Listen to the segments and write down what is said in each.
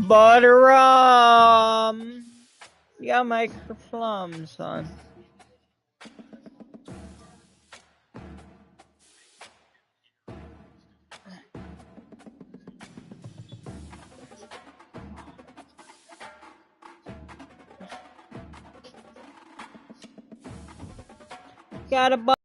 butter You gotta make her plum, son. Got a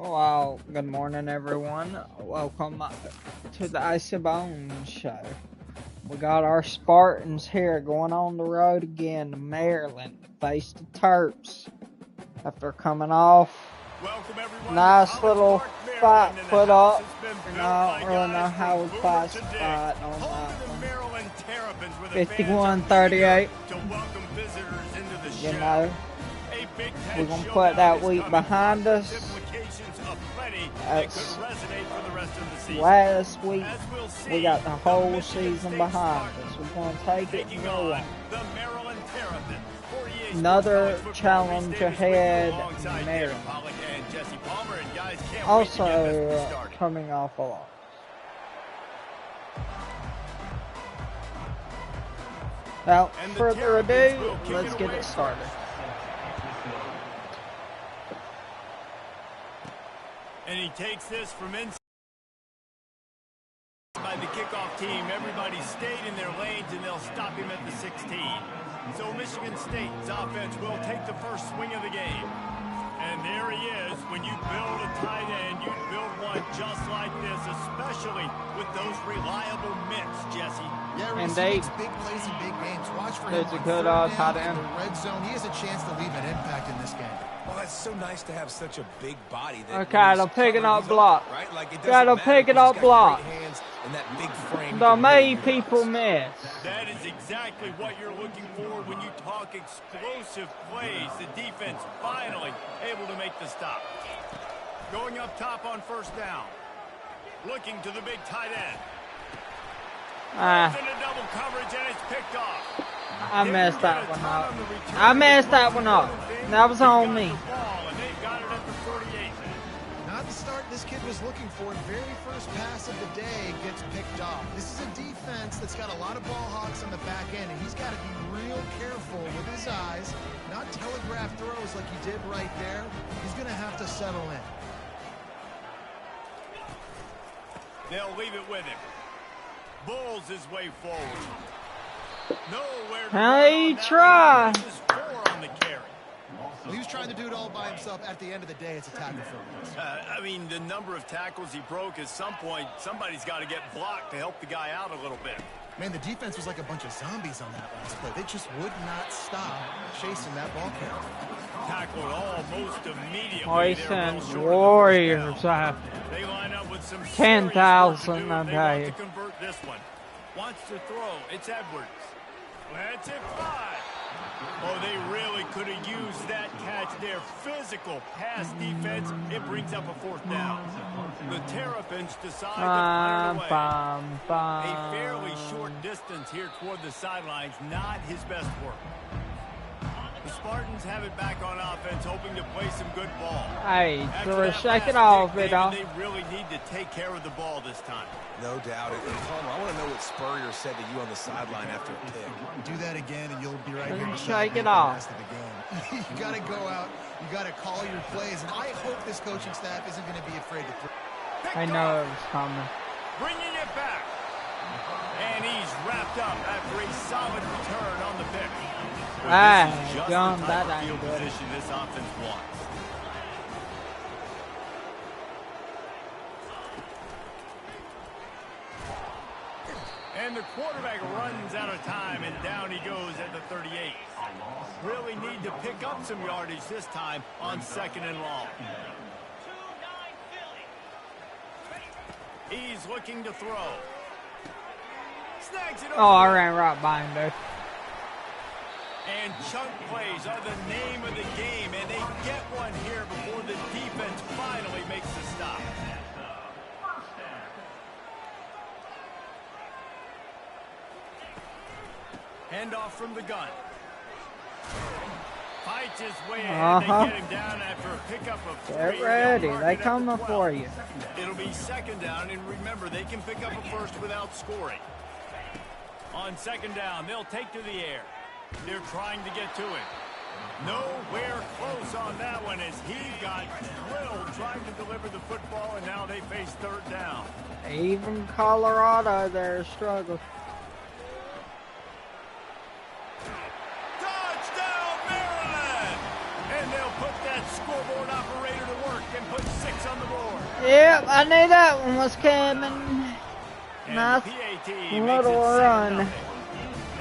Well, good morning, everyone. Welcome to the Icy Bones Show. We got our Spartans here going on the road again to Maryland to face the Terps after coming off nice little fight put up. I don't really know how we classified on that one. 51-38. You know, we're going to put that week behind us. That's last week. We got the whole season behind us. We're going to take it and go on. Another challenge ahead in Maryland. Also coming off a loss. Without further ado, let's get it started. And he takes this from inside by the kickoff team. Everybody stayed in their lanes, and they'll stop him at the 16. So Michigan State's offense will take the first swing of the game. And there he is. When you build a tight end, you build one just like this, especially with those reliable mitts, Jesse. Yeah, and they big plays in big games. Watch for him. It's a good tight end. In the red zone, he has a chance to leave an impact in this game. Well, it's so nice to have such a big body. That okay, they'll pick it up block. Right? Like they'll pick it up block. And that big frame. The many people miss. That is exactly what you're looking for when you talk explosive plays. The defense finally able to make the stop. Going up top on first down. Looking to the big tight end. Into double coverage, and it's picked off. I messed that one up. I messed that one up. That was on me. Not the start this kid was looking for. Very first pass of the day gets picked off. This is a defense that's got a lot of ball hawks on the back end, and he's got to be real careful with his eyes, not telegraph throws like he did right there. He's going to have to settle in. They'll leave it with him. Bulls his way forward. Nowhere to hey, try. Well, he was trying to do it all by himself. At the end of the day, it's a tackle for him. I mean, the number of tackles he broke, at some point, somebody's got to get blocked to help the guy out a little bit. Man, the defense was like a bunch of zombies on that last play. They just would not stop chasing that ball carrier. Tackled almost immediately. Poison Warriors. They line up with some 10,000 a day. To convert this one. Wants to throw. It's Edwards. Let's it fly. Oh, they really could have used that catch there. Physical pass defense. It brings up a fourth down. The Terrapins decide to fire away. A fairly short distance here toward the sidelines. Not his best work. The Spartans have it back on offense, hoping to play some good ball. Hey, After shake that it off, pick, David. they really need to take care of the ball this time. No doubt. And Palmer, I want to know what Spurrier said to you on the sideline after a pick. Do that again, and you'll be right here Shake beside me it for off. the rest of the game. You got to go out. You got to call your plays, and I hope this coaching staff isn't going to be afraid to throw. I know it was coming. Bringing it back. And he's wrapped up after a solid return on the pick. Ah, This is just John, the that type of ain't field good. position this offense wants. And the quarterback runs out of time, and down he goes at the 38. Really need to pick up some yardage this time on second and long. He's looking to throw. Snags it over. Oh, I ran right by him, dude. And chunk plays are the name of the game, and they get one here before the defense finally makes the stop. Handoff from the gun. Fights his way ahead. They get him down after a pickup of 3. Get ready. They coming for you. It'll be second down, and remember, they can pick up a first without scoring. On second down, they'll take to the air. They're trying to get to him. Nowhere close on that one as he got drilled trying to deliver the football, and now they face third down. Even Colorado there struggled. Touchdown, Maryland! And they'll put that scoreboard operator to work and put 6 on the board. Yep, I knew that one was coming. And Nice the PAT little makes it run. 7-0.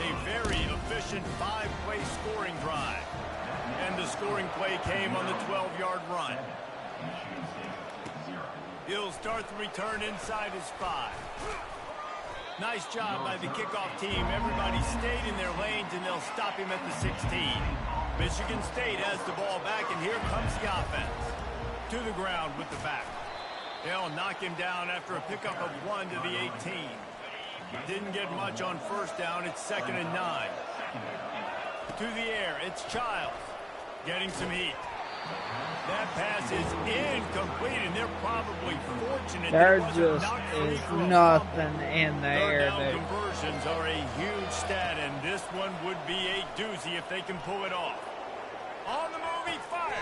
A very efficient 5-play scoring drive. And the scoring play came on the 12-yard run. He'll start the return inside his 5. Nice job by the kickoff team. Everybody stayed in their lanes, and they'll stop him at the 16. Michigan State has the ball back, and here comes the offense. To the ground with the back. They'll knock him down after a pickup of 1 to the 18. Didn't get much on first down. It's 2nd and 9. To the air, it's Childs. Getting some heat. That pass is incomplete, and they're probably fortunate There that it just wasn't knocked free is for a nothing fumble. in the Third air down there. conversions are a huge stat, and this one would be a doozy if they can pull it off. On the move, he fires.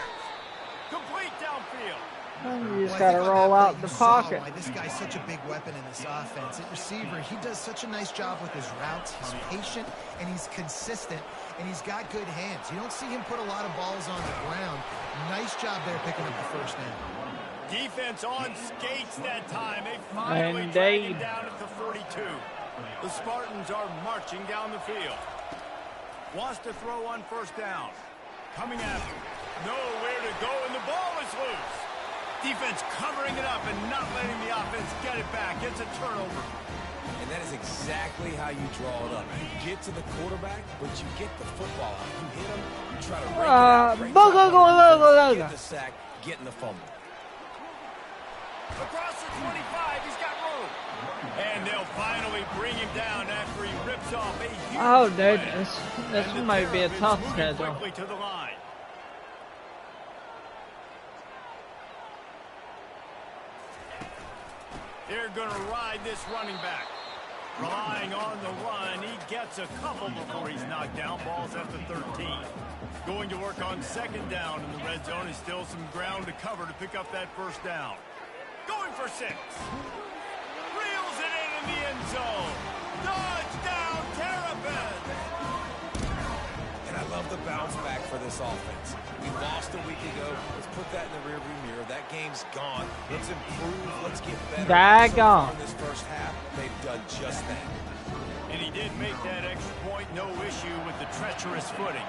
Complete downfield. You just Well, I got to think on roll that out play, the you saw pocket. why this guy's such a big weapon in this offense. At receiver, he does such a nice job with his routes. He's patient, and he's consistent, and he's got good hands. You don't see him put a lot of balls on the ground. Nice job there picking up the first down. Defense on skates that time. They finally drag him down at the 42. The Spartans are marching down the field. Wants to throw on first down. Coming after. Nowhere to go, and the ball is loose. Defense covering it up and not letting the offense get it back. It's a turnover. And that is exactly how you draw it up. You get to the quarterback, but you get the football out. You hit him, you try to break it out. Break get the sack, getting the fumble. Across the 25, he's got room. And they'll finally bring him down after he rips off a huge Oh, dude, play. this And the might be a Terrapins tough moving schedule. quickly to the line. They're going to ride this running back. Relying on the run, he gets a couple before he's knocked down. Ball's at the 13. Going to work on second down, and the red zone is still some ground to cover to pick up that first down. Going for 6. Reels it in the end zone. Touchdown, Terrapins! And I love the bounce back for this offense. We lost a week ago. Let's put that in the rearview mirror. That game's gone. Let's improve. Let's get better. Daggone. So far in this first half, they've done just that. And he did make that extra point, no issue with the treacherous footing.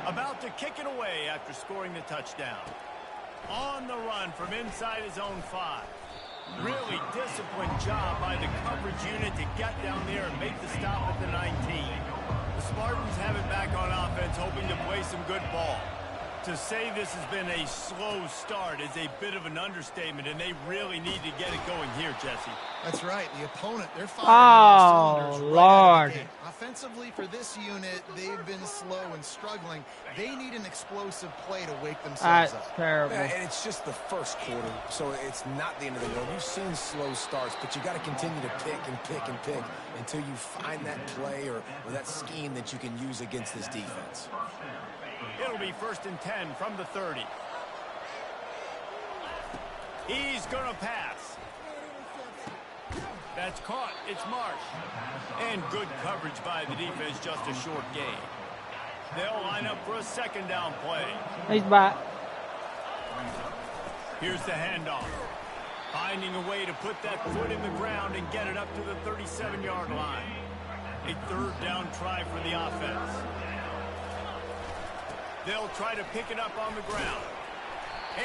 About to kick it away after scoring the touchdown. On the run from inside his own 5. Really disciplined job by the coverage unit to get down there and make the stop at the 19. The Spartans have it back on offense, hoping to play some good ball. To say this has been a slow start is a bit of an understatement, and they really need to get it going here, Jesse. That's right. The opponent, they're firing on all Oh, cylinders right out of Lord. the gate. offensively for this unit, they've been slow and struggling. They need an explosive play to wake themselves up. That's terrible. Yeah, and it's just the first quarter, so it's not the end of the world. You've seen slow starts, but you got to continue to pick and pick and pick until you find that play or that scheme that you can use against this defense. It'll be 1st and 10 from the 30. He's going to pass. That's caught. It's Marsh. And good coverage by the defense, just a short gain. They'll line up for a 2nd down play. He's back. Here's the handoff. Finding a way to put that foot in the ground and get it up to the 37-yard line. A 3rd down try for the offense. They'll try to pick it up on the ground.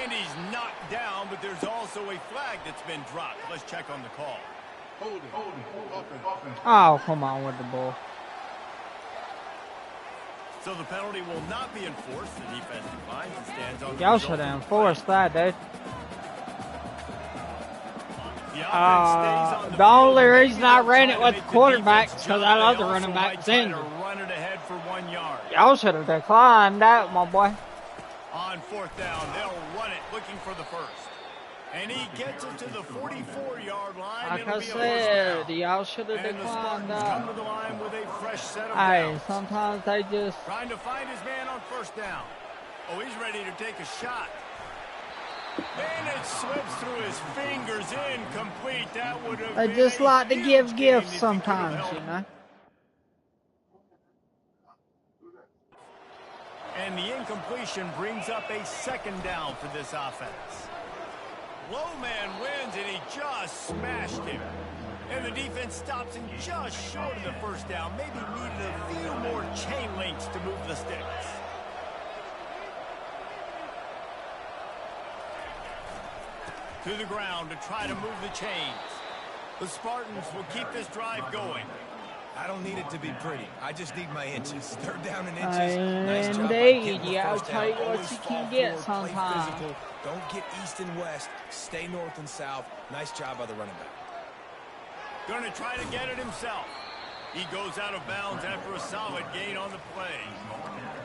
And he's knocked down, but there's also a flag that's been dropped. Let's check on the call. Oh, come on with the ball. So the penalty will not be enforced. The defense declines and stands on the Y'all should have enforced that, dude. The only reason I ran it with the quarterback is because that other running back was injured. Run it ahead for 1 yard. Y'all should have declined that, my boy. On 4th down, they'll run it, looking for the 1st. And he gets it to the 44-yard line. Like I said, y'all should have declined that. Come to the line with a fresh set of Hey, downs. sometimes they just... Trying to find his man on 1st down. Oh, he's ready to take a shot. And it slips through his fingers, incomplete. That would have They been just a like to huge give gain gifts if he sometimes, could have you held know? And the incompletion brings up a 2nd down for this offense. Low man wins, and he just smashed him. And the defense stops him just short of the 1st down. Maybe needed a few more chain links to move the sticks. To the ground to try to move the chains. The Spartans will keep this drive going. I don't need it to be pretty. I just need my inches. 3rd down and inches. Nice job by Indeed, getting the yeah, I'll 1st tell you down. what Always you fall can get forward, play sometimes. physical. Don't get east and west. Stay north and south. Nice job by the running back. Going to try to get it himself. He goes out of bounds after a solid gain on the play.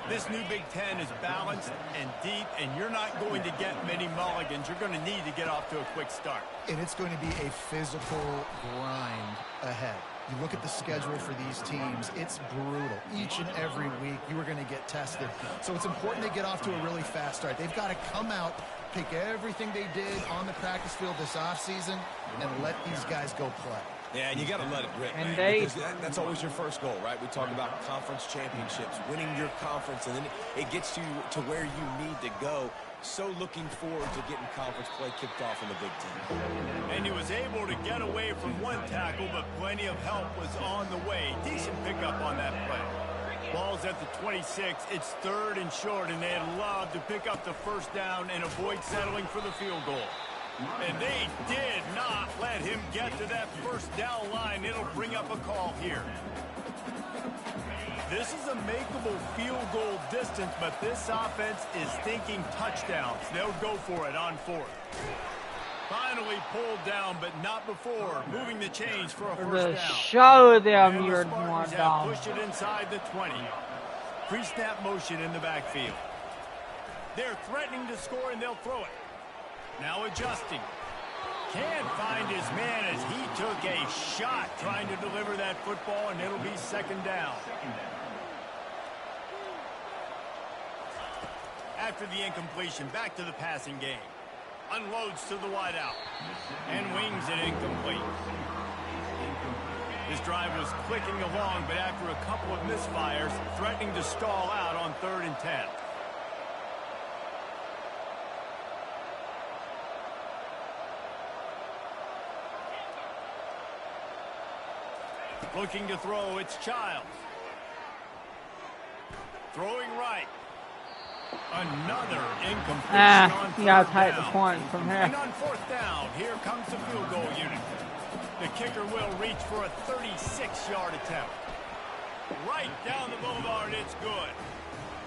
This new Big Ten is balanced and deep, and you're not going to get many mulligans. You're going to need to get off to a quick start. And it's going to be a physical grind ahead. You look at the schedule for these teams, it's brutal. Each and every week, you are going to get tested. So it's important they get off to a really fast start. They've got to come out, pick everything they did on the practice field this offseason, and let these guys go play. Yeah, and you got to let it rip, man. Indeed. Because that's always your first goal, right? We talk about conference championships, winning your conference, and then it gets you to where you need to go. So looking forward to getting conference play kicked off in the Big Ten. And he was able to get away from one tackle, but plenty of help was on the way. Decent pickup on that play. Ball's at the 26. It's 3rd and short, and they'd love to pick up the 1st down and avoid settling for the field goal. And they did not let him get to that 1st down line. It'll bring up a call here. This is a makeable field goal distance, but this offense is thinking touchdowns. They'll go for it on 4th. Finally pulled down, but not before. Moving the chains for a 1st down. Show them And you're the more Spartans have down. pushed it inside the 20. Pre-snap motion in the backfield. They're threatening to score, and they'll throw it. Now adjusting. Can't find his man as he took a shot trying to deliver that football, and it'll be 2nd down. After the incompletion, back to the passing game. Unloads to the wideout. And wings it incomplete. This drive was clicking along, but after a couple of misfires, threatening to stall out on 3rd and 10. Looking to throw, it's Childs. Throwing right. Another incompletion on 3rd you gotta take the down. point from here. And on 4th down, here comes the field goal unit. The kicker will reach for a 36-yard attempt. Right down the boulevard, it's good.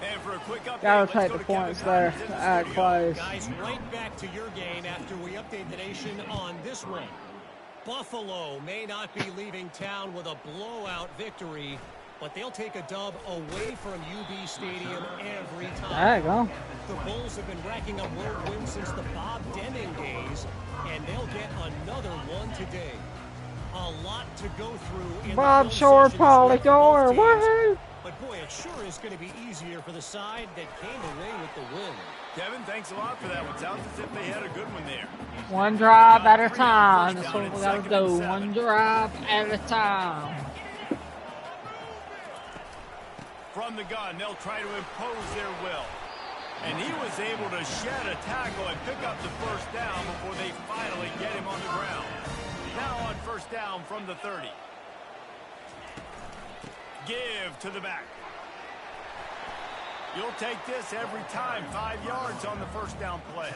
And for a quick update, Gotta let's take go the to Kevin points there. Connors in the studio. Close. Guys, right back to your game after we update the nation on this one. Buffalo may not be leaving town with a blowout victory, but they'll take a dub away from UB Stadium every time. There you go. The Bulls have been racking up road wins since the Bob Deming days, and they'll get another one today. A lot to go through in Bob the Shore, film Paulie sessions Gore, with both teams. woohoo! But boy, it sure is going to be easier for the side that came away with the win. Kevin, thanks a lot for that one. Sounds as if they had a good one there. One drive at a time. That's what we gotta do. One drive at a time. From the gun, they'll try to impose their will. And he was able to shed a tackle and pick up the first down before they finally get him on the ground. Now on first down from the 30. Give to the back. You'll take this every time. 5 yards on the first down play.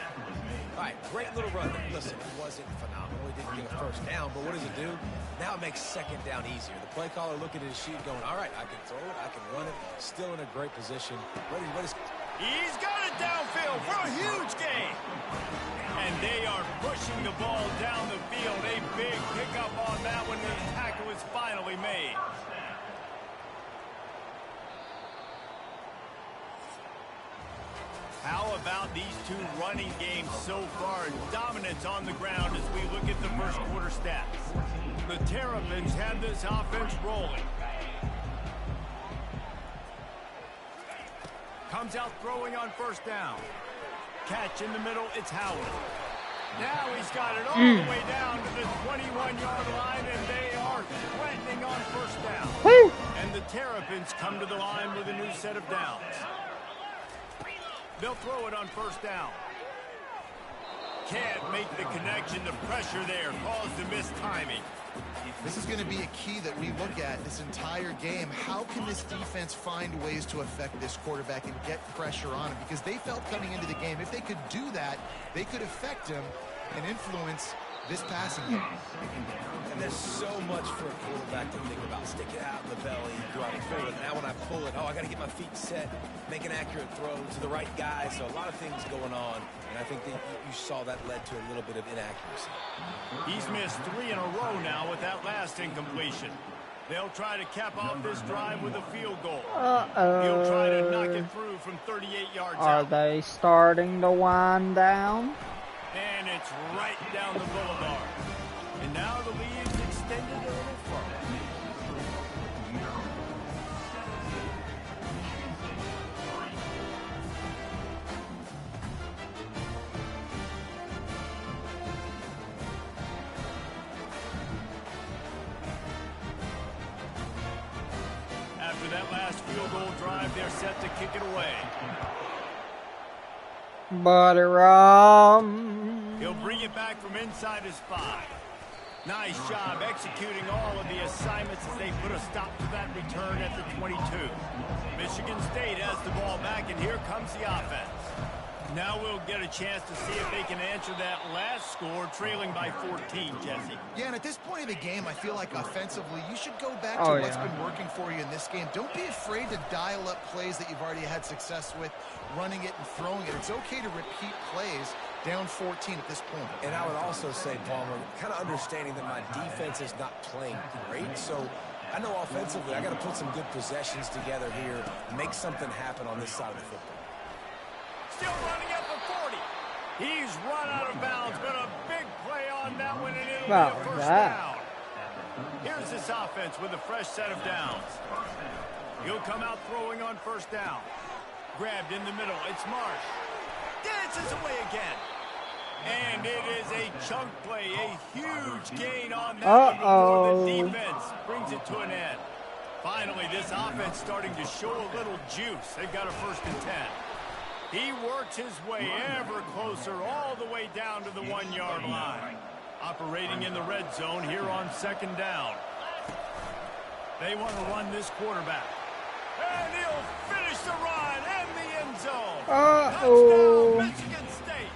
All right, great little run. Listen, it wasn't phenomenal. He didn't get a first down, but what does it do? Now it makes second down easier. The play caller looking at his sheet going, all right, I can throw it, I can run it. Still in a great position. He's got it downfield for a huge gain. And they are pushing the ball down the field. A big pickup on that one. The tackle is finally made. How about these two running games so far? Dominance on the ground as we look at the first quarter stats. The Terrapins have this offense rolling. Comes out throwing on first down. Catch in the middle, it's Howard. Now he's got it all the way down to the 21-yard line, and they are threatening on first down. Woo! And the Terrapins come to the line with a new set of downs. They'll throw it on first down. Can't make the connection. The pressure there caused the missed timing. This is going to be a key that we look at this entire game. How can this defense find ways to affect this quarterback and get pressure on him? Because they felt coming into the game, if they could do that, they could affect him and influence this passing game. And there's so much for a quarterback to think about. Stick it out in the belly, do I pull it? Now when I pull it, oh, I got to get my feet set, make an accurate throw to the right guy. So a lot of things going on, and I think that you saw that led to a little bit of inaccuracy. He's missed 3 in a row now with that last incompletion. They'll try to cap off this drive with a field goal. He'll try to knock it through from 38 yards Are out. they starting to wind down? And it's right down the boulevard. And now the lead's extended a little further. After that last field goal drive, they're set to kick it away. Buddy Rum. He'll bring it back from inside his 5. Nice job executing all of the assignments as they put a stop to that return at the 22. Michigan State has the ball back, and here comes the offense. Now we'll get a chance to see if they can answer that last score, trailing by 14, Jesse. Yeah, and at this point in the game, I feel like offensively, you should go back to what's been working for you in this game. Don't be afraid to dial up plays that you've already had success with, running it and throwing it. It's okay to repeat plays down 14 at this point. And I would also say, Palmer, kind of understanding that my defense is not playing great, so I know offensively I got to put some good possessions together here, make something happen on this side of the football. Still running at the 40. He's run out of bounds, but a big play on that one, and it'll be a first down. Here's this offense with a fresh set of downs. He'll come out throwing on first down. Grabbed in the middle. It's Marsh. Dances away again. And it is a chunk play, a huge gain on that one before the defense brings it to an end. Finally, this offense starting to show a little juice. They've got a 1st and 10. He works his way ever closer all the way down to the 1-yard line. Operating in the red zone here on 2nd down. They want to run this quarterback. And he'll finish the run and the end zone. Touchdown, Michigan State.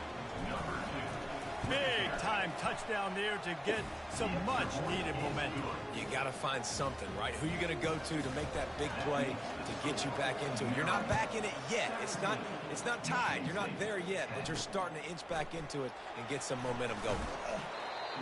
Big time touchdown there to get some much needed momentum. You got to find something, right? Who you going to go to make that big play to get you back into it? You're not back in it yet. It's not tied. You're not there yet, but you're starting to inch back into it and get some momentum going.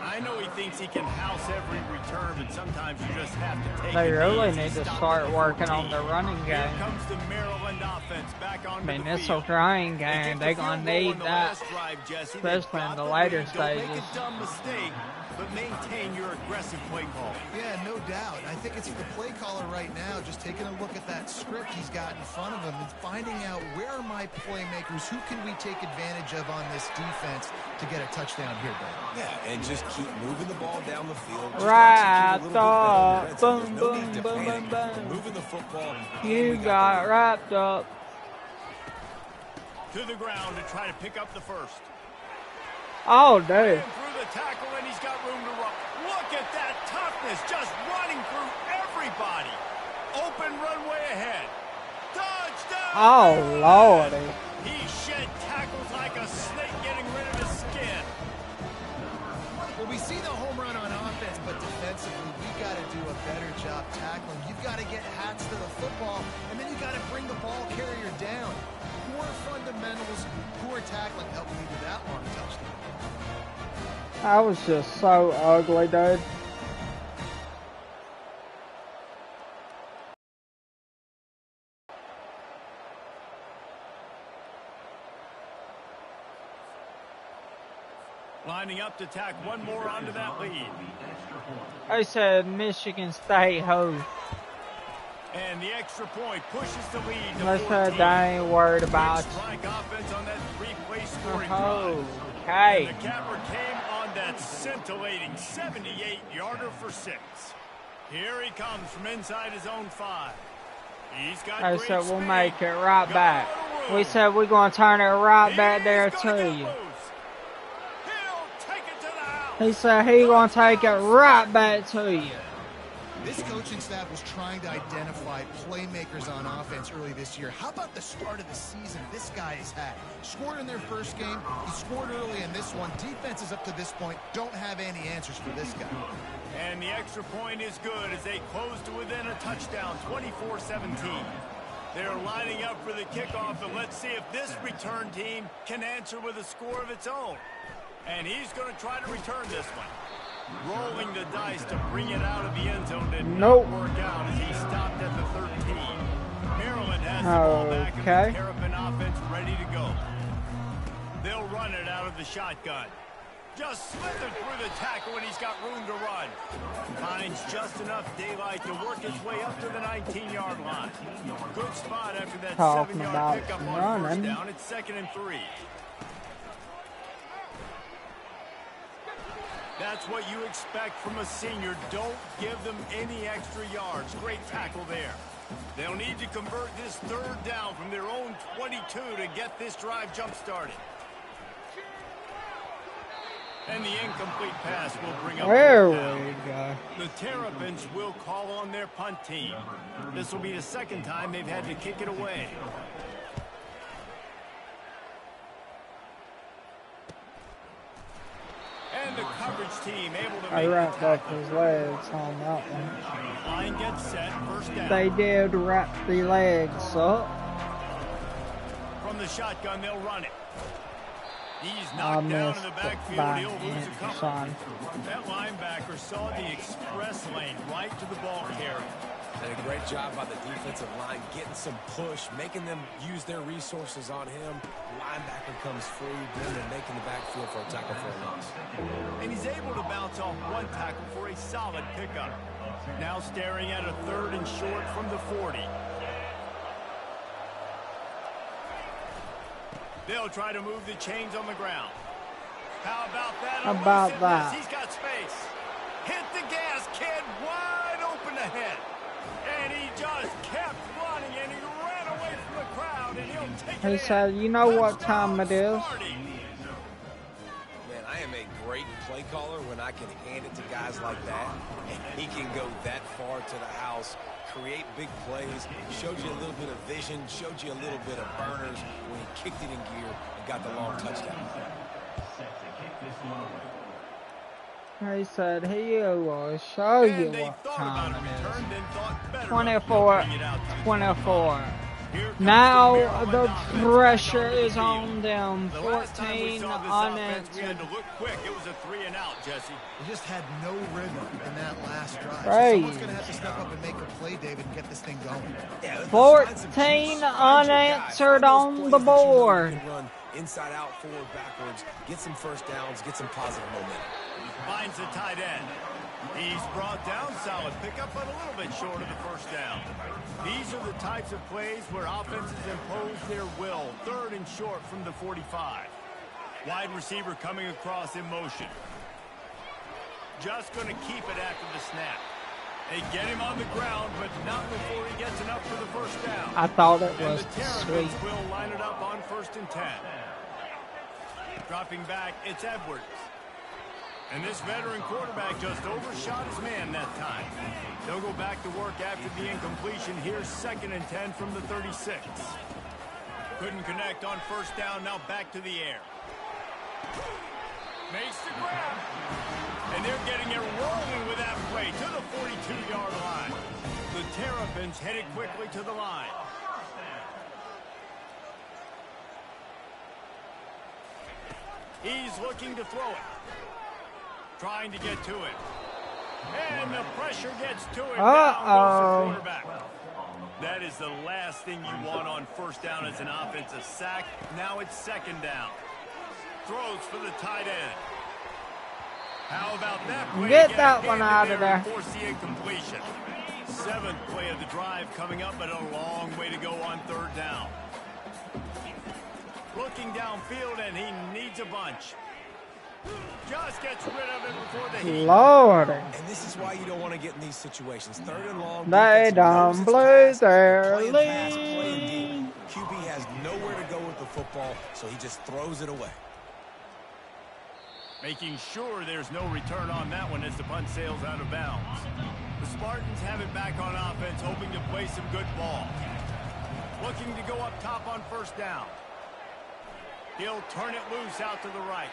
I know he thinks he can house every return, but sometimes you just have to take They it really easy. need to Stop start at working on 14. the running Here game. comes the Maryland offense back I onto mean, the it's a field. running They game. get They're the going field to goal need on the that, last drive, Jesse. They've especially in got the the later lead. Don't make stages. a dumb mistake, but maintain your aggressive play call. Yeah, no doubt. I think it's the play caller right now just taking a look at that script he's got in front of him and finding out where are my playmakers, who can we take advantage of on this defense to get a touchdown here, Ben. Yeah, and just keep moving the ball down the field. Just Right execute a little bit better in the red zone. boom, There's no need boom, to boom, panic. boom, boom. We're moving the football. and You we got the lead. wrapped up. To the ground to try to pick up the first. Oh, dude. And through the tackle, and he's got room to run. Look at that toughness, just running through everybody. Open runway ahead. Touchdown! Oh, Lordy. He shed tackles like a snake getting rid of his skin. Well, we see the home run on offense, but defensively, we got to do a better job tackling. You've got to get hats to the football, and then you got to bring the ball carrier down. Poor fundamentals, poor tackling helped lead to that long touchdown. That was just so ugly, dude. Lining up to tack one more onto that lead. I said Michigan State ho. And the extra point pushes the lead to Let's 14. say they ain't worried about Quick strike offense on that three-play scoring Oh, drive. okay. And the capper came on that scintillating 78-yarder for 6. Here he comes from inside his own 5. He's got I great said we'll speed. make it right Got back. a little room. We said we're gonna turn it right back He's there gonna to get you. loose. He'll take it to the house. He said he gonna take it right back to you. This coaching staff was trying to identify playmakers on offense early this year. How about the start of the season this guy has had? Scored in their first game. He scored early in this one. Defenses up to this point don't have any answers for this guy. And the extra point is good as they close to within a touchdown, 24-17. They're lining up for the kickoff, and let's see if this return team can answer with a score of its own. And he's going to try to return this one. Rolling the dice to bring it out of the end zone did Nope. not work out as he stopped at the 13. Maryland has the ball back and the Terrapin offense ready to go. They'll run it out of the shotgun. Just slithered through the tackle, and he's got room to run. Finds just enough daylight to work his way up to the 19-yard line. Good spot after that Talking 7-yard about pickup on first running. down. It's 2nd and 3. That's what you expect from a senior. Don't give them any extra yards. Great tackle there. They'll need to convert this 3rd down from their own 22 to get this drive jump-started. And the incomplete pass will bring up There down. we go. The Terrapins will call on their punt team. This will be the 2nd time they've had to kick it away. And the coverage team able to I make wrapped the up tackle. his legs on that one. Line gets set, 1st down. They did wrap the legs up. From the shotgun, they'll run it. He's I knocked down in missed the it backfield. by He'll lose a inch, couple. son. That linebacker saw the express lane right to the ball carrier. And a great job by the defensive line, getting some push, making them use their resources on him. Linebacker comes free, then they're making the backfield for a tackle for a loss. And he's able to bounce off one tackle for a solid pickup. Now staring at a 3rd and short from the 40. They'll try to move the chains on the ground. How about that? How about that? He's got space. Hit the gas, kid. Wide open ahead. And he just kept running, and he ran away from the crowd, and he'll take it He in. said, you know what time it is. Spartan. Man, I am a great play caller when I can hand it to guys like that. And he can go that far to the house, create big plays, showed you a little bit of vision, showed you a little bit of burners when he kicked it in gear and got the long touchdown. He said he will show you And they what thought time about a it return, is. then thought better of it. 24, Bring it out to the 24. Here comes Now Maryland the offense pressure back onto the is field. on them. The last time we 14 saw this offense, we unanswered. had to look quick. It was a 3 and out, Jesse. They just had no rhythm in that last drive. So Praise. someone's going to have to step up and make a play, David, and get this thing going. Yeah, let's find some 14 juice. Find your guy. unanswered Find those on plays the that you know you board. can run inside out, forward, backwards, get some first downs, get some positive momentum. Finds the tight end. He's brought down, solid pickup, but a little bit short of the first down. These are the types of plays where offenses impose their will. 3rd and short from the 45. Wide receiver coming across in motion. Just going to keep it after the snap. They get him on the ground, but not before he gets enough for the first down. I thought it And was the Terrapins sweet. will line it up on 1st and 10. Dropping back, it's Edwards. And this veteran quarterback just overshot his man that time. They'll go back to work after the incompletion. Here's 2nd and 10 from the 36. Couldn't connect on first down. Now back to the air. Makes the grab. And they're getting it rolling with that play to the 42-yard line. The Terrapins headed quickly to the line. He's looking to throw it. Trying to get to it. And the pressure gets to it. Down goes the quarterback. That is the last thing you want on first down as an offensive sack. Now it's 2nd down. Throws for the tight end. How about that play? Get that one out of there. Force the incompletion. 7th play of the drive coming up, but a long way to go on 3rd down. Looking downfield, and he needs a bunch. Just gets rid of it before the heat. Lord. And this is why you don't want to get in these situations. 3rd and long. They defense done knows it's blew pass. their Playing pass, playing lead. deep. QB has nowhere to go with the football, so he just throws it away. Making sure there's no return on that one as the punt sails out of bounds. The Spartans have it back on offense, hoping to play some good ball. Looking to go up top on first down. He'll turn it loose out to the right.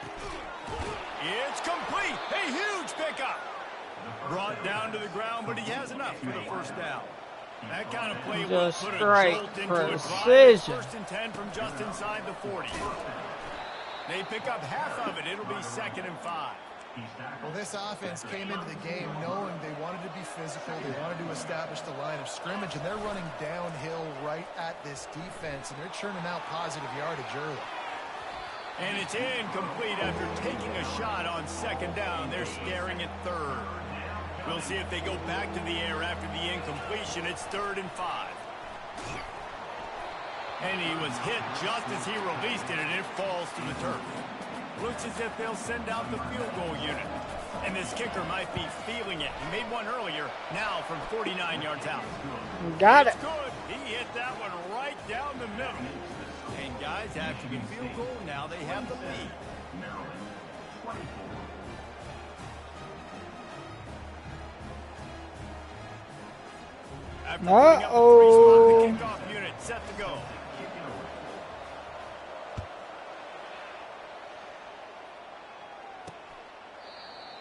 It's complete. A huge pickup. Brought down to the ground, but he has enough for the first down. That kind of play will Just put a straight jolt into a drive. precision. 1st and 10 from just inside the 40. They pick up half of it. It'll be 2nd and 5. Well, this offense came into the game knowing they wanted to be physical. They wanted to establish the line of scrimmage, and they're running downhill right at this defense, and they're churning out positive yardage early. And it's incomplete after taking a shot on 2nd down. They're scaring at 3rd. We'll see if they go back to the air after the incompletion. It's 3rd and 5. And he was hit just as he released it, and it falls to the turf. Looks as if they'll send out the field goal unit. And this kicker might be feeling it. He made one earlier, now from 49 yards out. Got it. It's good. He hit that one right down the middle. And guys, after the field goal, now they have the lead. After putting up a 3-spot, the kickoff unit set to go.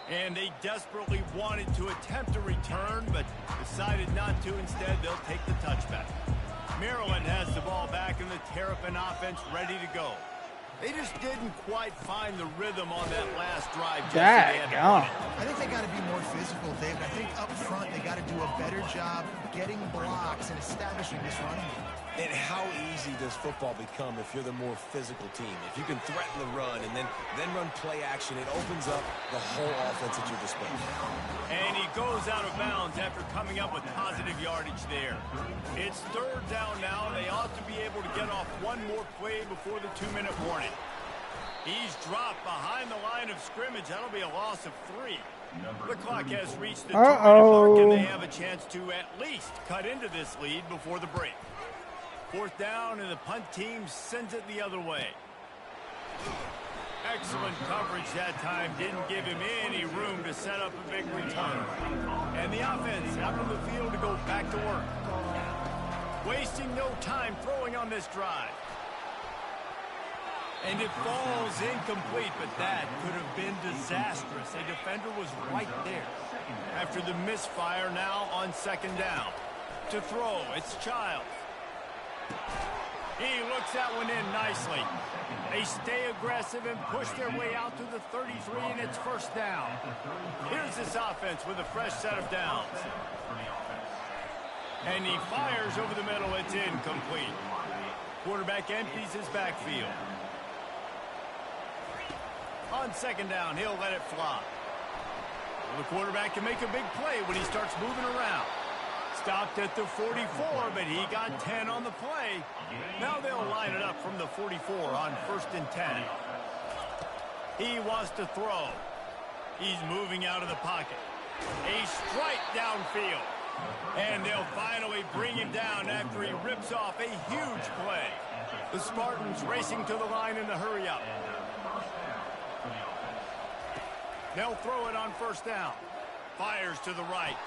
And they desperately wanted to attempt a return, but decided not to. Instead, they'll take the touchback. Maryland has the ball back, and the Terrapin offense ready to go. They just didn't quite find the rhythm on that last drive. Daggone. I think they got to be more physical, David. I think up front they got to do a better job getting blocks and establishing this running game. And how easy does football become if you're the more physical team? If you can threaten the run and then run play action, it opens up the whole offense at your disposal. And he goes out of bounds after coming up with positive yardage there. It's 3rd down now. They ought to be able to get off one more play before the 2-minute warning. He's dropped behind the line of scrimmage. That'll be a loss of 3. The clock has reached the 2-minute mark, and they have a chance to at least cut into this lead before the break. 4th down, and the punt team sends it the other way. Excellent coverage that time. Didn't give him any room to set up a big return. And the offense out on the field to go back to work. Wasting no time throwing on this drive. And it falls incomplete, but that could have been disastrous. A defender was right there. After the misfire, now on 2nd down. To throw, it's Childs. He looks that one in nicely. They stay aggressive and push their way out to the 33, and it's first down. Here's this offense with a fresh set of downs. And he fires over the middle. It's incomplete. Quarterback empties his backfield. On second down, he'll let it fly. Well, the quarterback can make a big play when he starts moving around. Stopped at the 44, but he got 10 on the play. Now they'll line it up from the 44 on 1st and 10. He wants to throw. He's moving out of the pocket. A strike downfield. And they'll finally bring him down after he rips off a huge play. The Spartans racing to the line in the hurry-up. They'll throw it on 1st down. Fires to the right.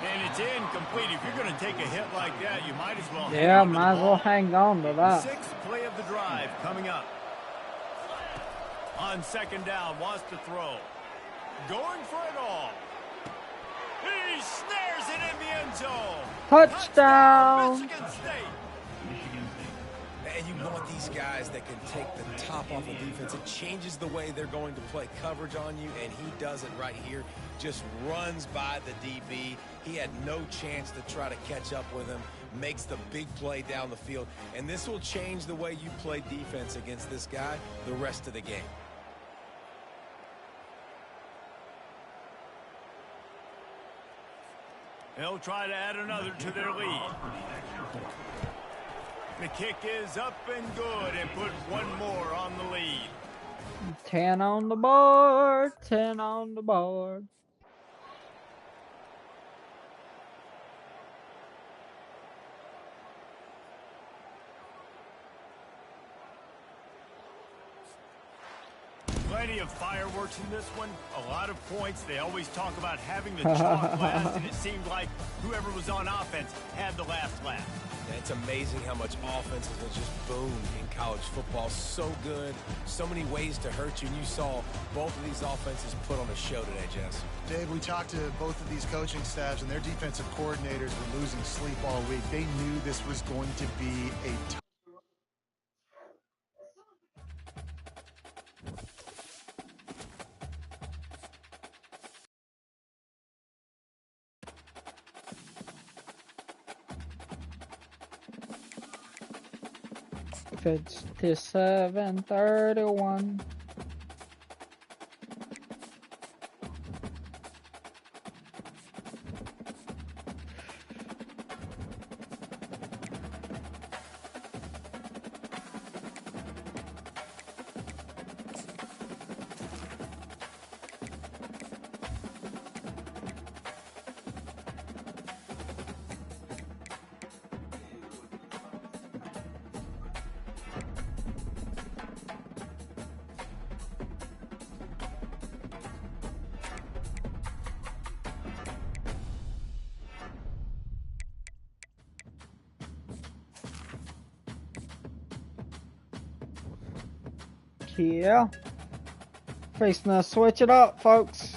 And it's incomplete. If you're going to take a hit like that, you might as well. Yeah, might as well hang on to that. 6th play of the drive coming up. On 2nd down, wants to throw. Going for it all. He snares it in the end zone. Touchdown! Michigan State. And you want these guys that can take the top off of defense. It changes the way they're going to play coverage on you, and he does it right here. Just runs by the DB. He had no chance to try to catch up with him. Makes the big play down the field. And this will change the way you play defense against this guy the rest of the game. They'll try to add another to their lead. The kick is up and good and put one more on the lead. 10 on the board, 10 on the board. Plenty of fireworks in this one. A lot of points. They always talk about having the chalk last, and it seemed like whoever was on offense had the last laugh. It's amazing how much offenses have just boomed in college football. So good, so many ways to hurt you, and you saw both of these offenses put on a show today, Jess. Dave, we talked to both of these coaching staffs, and their defensive coordinators were losing sleep all week. They knew this was going to be a tough. It's 7:31. Yeah. Facing to switch it up, folks.